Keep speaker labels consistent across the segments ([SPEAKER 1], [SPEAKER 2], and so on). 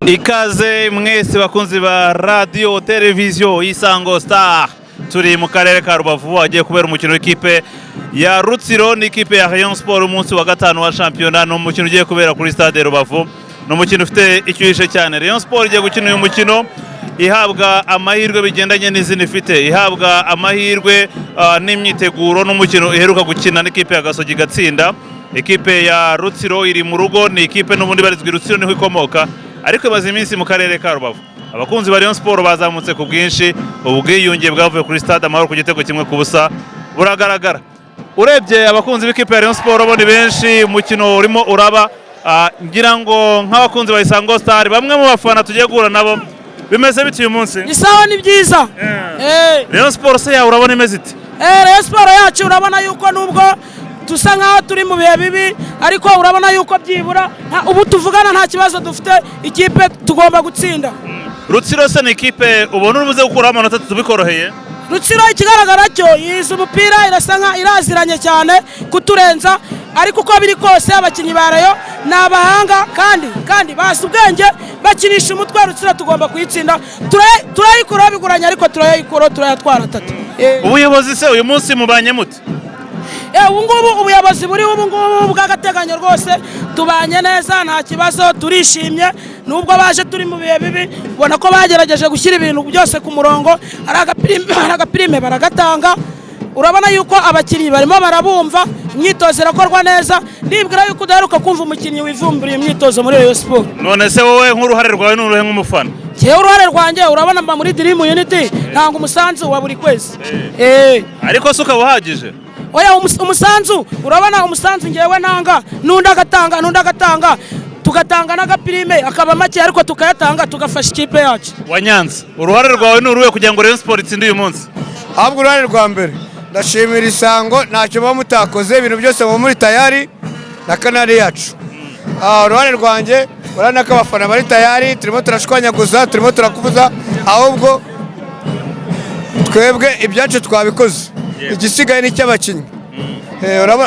[SPEAKER 1] Ikaze mwese bakunzi ba radio televiziyo Isango Star, turi mu karere ka Rubavu agiye kubera umukino w'ikipe ya Rutsiro n'ikipe ya Rayon Sport umunsi wa gatanu wa shampiyona. No mukino ugiye kubera kuri stade Rubavu, no mukino ufite icyuhishe cyane. Rayon Sport igiye gukina uyu mukino ihabwa amahirwe bigendanye n'izindi ifite, ihabwa amahirwe n'imyiteguro n'umukino iheruka gukina n'ikipe ya Gasogi gatsinda. Ikipe ya Rutsiro iri mu rugo, ni ikipe n'ubundi barizwi Rutsiro niho ikomoka, ariko imaze iminsi mu karere ka Rubavu. Abakunzi ba Rayon Sport bazamutse ku bwinshi, ubwiyunge bwavuye kuri stade Amahoro ku gitego kimwe ku busa buragaragara. Urebye abakunzi b'ikipe ya Rayon Sport bo ni benshi, umukino urimo uraba. Ngira ngo nk'abakunzi ba Isango Star, bamwe mu bafana tugiye guhura nabo, bimeze biti uyu munsi?
[SPEAKER 2] Ni sawa, ni byiza.
[SPEAKER 1] Rayon Sport se yawe urabona imeze iti?
[SPEAKER 2] Rayon Sport yacu urabona yuko nubwo tusa nkaho turi mu bihe bibi, ariko urabona yuko byibura ubu tuvugana nta kibazo dufite, ikipe tugomba gutsinda.
[SPEAKER 1] Rutsiro se ni ikipe ubona urubuze gukuraho amanota tubikoroheye?
[SPEAKER 2] Rutsiro ikigaragara cyo yize umupira, irasa nka iraziranye cyane kuturenza, ariko uko biri kose abakinnyi ba Rayon ni abahanga kandi bazi ubwenge, bakinisha umutwe. Rutsiro tugomba kuyitsinda, turayikuraho biguranye, ariko turayikuraho, turayatwara atatu.
[SPEAKER 1] Ubuyobozi se uyu munsi mubanye mute?
[SPEAKER 2] Ubu ngubu ubuyobozi buri ubu ngubu bw'agateganyo rwose tubanye neza, nta kibazo, turishimye. Nubwo baje turi mu bihe bibi, ubona ko bagerageje gushyira ibintu byose ku murongo, ari agapirime baragatanga. Urabona yuko abakinnyi barimo barabumva, imyitozo irakorwa neza. Ndibwira yuko udaheruka kumva umukinnyi wivumburiye imyitozo muri Rayon Sport.
[SPEAKER 1] None se wowe nk'uruhare rwawe n'uruhe nk'umufana?
[SPEAKER 2] Jewe uruhare rwanjye urabona mba muri Dream Unity, ntanga umusanzu wa buri kwezi.
[SPEAKER 1] Ariko se ukaba uhagije?
[SPEAKER 2] Oya, umusanzu urabona, umusanzu ngewe nanga, nundi agatanga, tugatanga n'agapirime akaba make, ariko tukayatanga tugafasha ikipe yacu.
[SPEAKER 1] Wanyanza, uruhare rwawe n'uruhe kugira ngo Rayon Sport itsinde uyu munsi?
[SPEAKER 3] Ahubwo uruhare rwa mbere ndashimira Isango, ntacyo muba mutakoze, ibintu byose muba muri tayari na kanari yacu. Uruhare rwanjye urabona ko abafana bari tayari, turimo turashwanyaguza, turimo turakubuza, ahubwo twebwe ibyacu twabikoze, igisigaye ni icy'abakinnyi.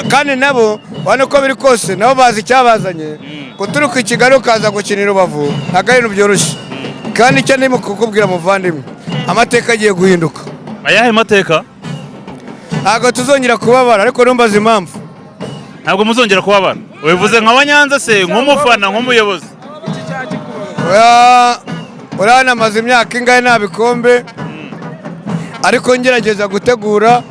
[SPEAKER 3] Kandi nabo urabona ko biri kose, nabo bazi icyabazanye, guturuka i Kigali ukaza gukinira Rubavu ntabwo ari ibintu byoroshye. Kandi icyo ndimo kukubwira muvandimwe, amateka agiye guhinduka.
[SPEAKER 1] Ayahe mateka?
[SPEAKER 3] Ntabwo tuzongera kubabara, ariko numbaza impamvu.
[SPEAKER 1] Ntabwo muzongera kubabara? Ubivuze nka Wanyanza se, nk'umufana, nk'umuyobozi?
[SPEAKER 3] Urabona amaze imyaka ingahe nta bikombe, ariko ngerageza gutegura.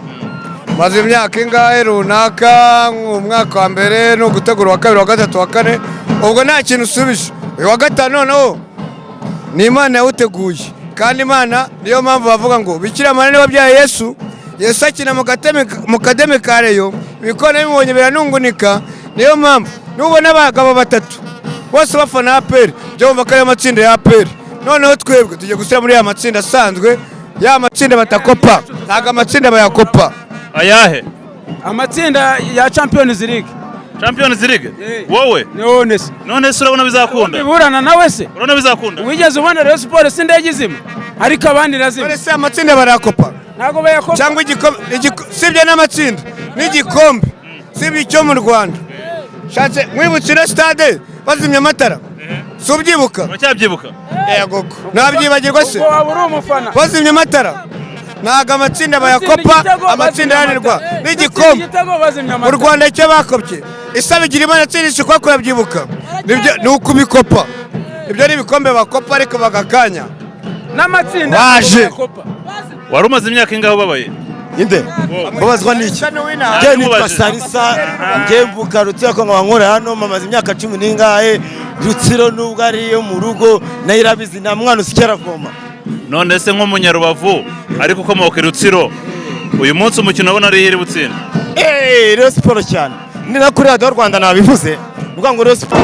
[SPEAKER 3] Maze imyaka ingahe runaka, umwaka wa mbere no gutegura wa kabiri, wa gatatu, wa kane, ubwo nta kintu usubije. Uyu wa gatanu noneho ni Imana yawuteguye, kandi Imana niyo mpamvu bavuga ngo Bikira Mariya niwe wabyaye Yesu. Yesu akina mu kademi ka Rayon, ibikona bimubonye biranungunika. Niyo mpamvu nubona abagabo batatu bose bafana APR, byo bumva ko ari amatsinda ya APR. Noneho twebwe tugiye gushyira muri ya matsinda asanzwe, ya matsinda batakopa, ntabwo amatsinda bayakopa.
[SPEAKER 1] Ayahe?
[SPEAKER 4] Amatsinda ya Champions League.
[SPEAKER 1] Champions League? Wowe? None se urabona bizakunda?
[SPEAKER 4] Biburana nawe se?
[SPEAKER 1] Urabona bizakunda?
[SPEAKER 4] Wigeze ubona Rayon Sport si ndege izima, ariko abandi razima.
[SPEAKER 3] None se amatsinda barayakopa?
[SPEAKER 4] Ntabwo bayakopa.
[SPEAKER 3] Cyangwa sibyo n'amatsinda n'igikombe, sibyo icyo mu Rwanda. Shatse mwibukira stade bazimya amatara, si ubyibuka?
[SPEAKER 1] Uracyabyibuka?
[SPEAKER 3] Yego, nabyibagirwa se?
[SPEAKER 4] Ubwo waba uri umufana.
[SPEAKER 3] Bazimya amatara, ntabwo amatsinda bayakopa, amatsinda yanirwa n'igikombe. Mu Rwanda icyo bakopye, Isabigira Imana atsindisha kwa kurabyibuka, ni ukubikopa. Ibyo ni ibikombe bakopa, ariko bagakanya
[SPEAKER 4] n'amatsinda
[SPEAKER 3] bayakopa.
[SPEAKER 1] Wari umaze imyaka ingahe ubabaye?
[SPEAKER 5] Inde babazwa n'iki? Njye nitwa Sarisa, njye mvuka Rutsiro, ko nkaba nkora hano, mamaze imyaka 10 n'ingahe. Rutsiro nubwo ari yo mu rugo, nayo irabizi, nta mwana usikera avoma.
[SPEAKER 1] None se nk'umunyarubavu ariko ukomoka i Rutsiro, uyu munsi umukino abona ari iri butsinde?
[SPEAKER 5] Rayon Sport cyane, ni na kuri Radio Rwanda nabivuze, uvuga ngo Rayon Sport.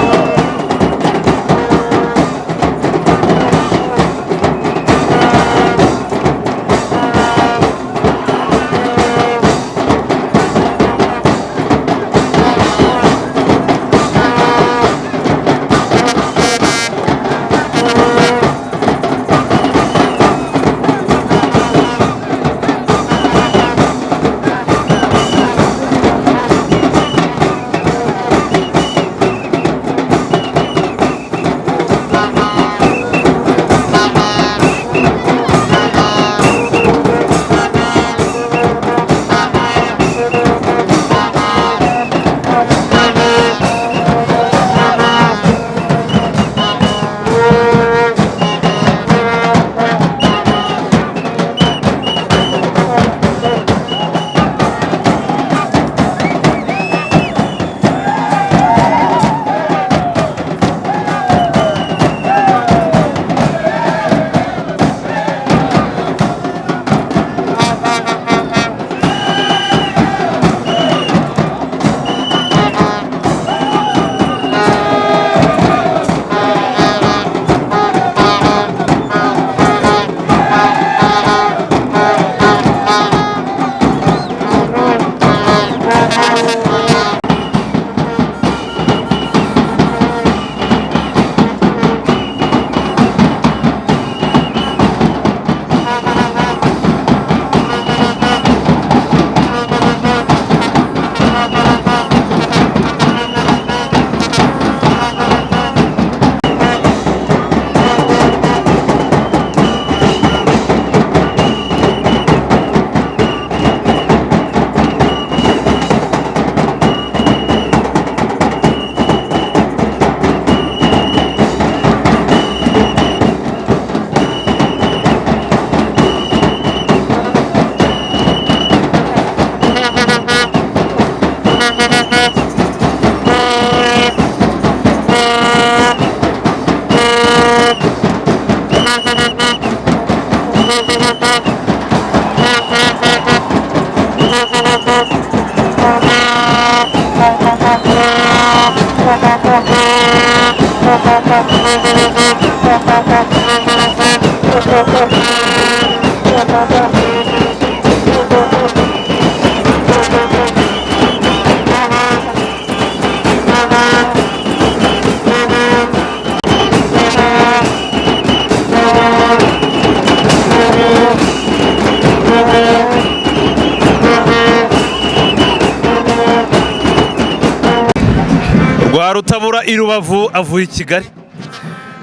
[SPEAKER 1] Rwarutabura i Rubavu avuye i Kigali.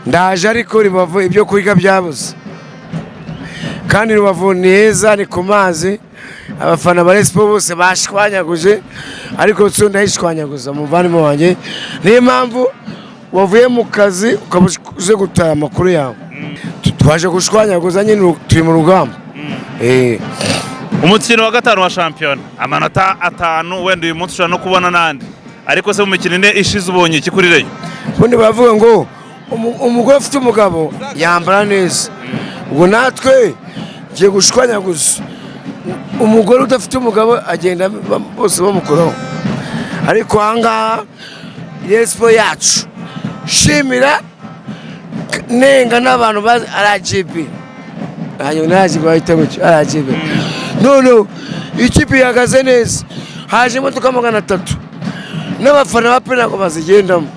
[SPEAKER 3] ndaje ariko Rubavu ibyo kwiga byabuze kandi Rubavu ni heza, ni ku mazi, abafana ba Respo bose bashwanyaguje ariko tso ndayishwanyaguza muvandimwe wanjye, niyo mpamvu wavuye mu kazi ukabuze gutaha amakuru yawe. Twaje gushwanyaguza nyine turi mu rugamba.
[SPEAKER 1] Umukino wa gatanu wa shampiyona amanota 5 wenda uyu munsi ushobora no kubona nandi, ariko se mu mikino ine ishize ubonye iki kuri Rayon?
[SPEAKER 3] Ubundi bavuga ngo umugore ufite umugabo yambara neza, ubwo natwe ngiye gushwanyaguza umugore udafite umugabo agenda bose bamukuraho. Ariko ahangaha Respo yacu shimira nenga n'abantu ba RGB, ayo naje bahita gucyo RGB. No ikipe ihagaze neza, haje imodoka 300 n'abafana ba Pena ko bazigendamo.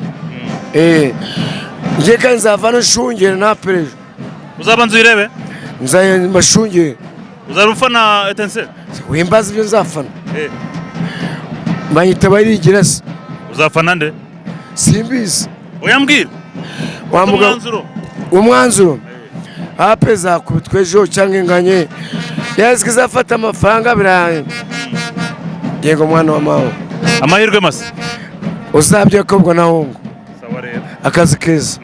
[SPEAKER 3] Nje kandi nzava nshungere na Perejo.
[SPEAKER 1] Uzabanza uyirebe?
[SPEAKER 3] Nzaye mashungere.
[SPEAKER 1] Uzarufana Etincelle?
[SPEAKER 3] Wimbaza ibyo nzafana. Bayita barigira se.
[SPEAKER 1] Uzafana nde?
[SPEAKER 3] Simbizi.
[SPEAKER 1] Oyambwira.
[SPEAKER 3] Umwanzuro. Apeza kubitwejo cyangwa inganye. Yazkiza afata amafaranga biraye. Yego mwana wa mawo.
[SPEAKER 1] Amahirwe masa.
[SPEAKER 3] Uzabye kobwa na hongo.
[SPEAKER 1] Sawa rero.
[SPEAKER 3] Akazi keza.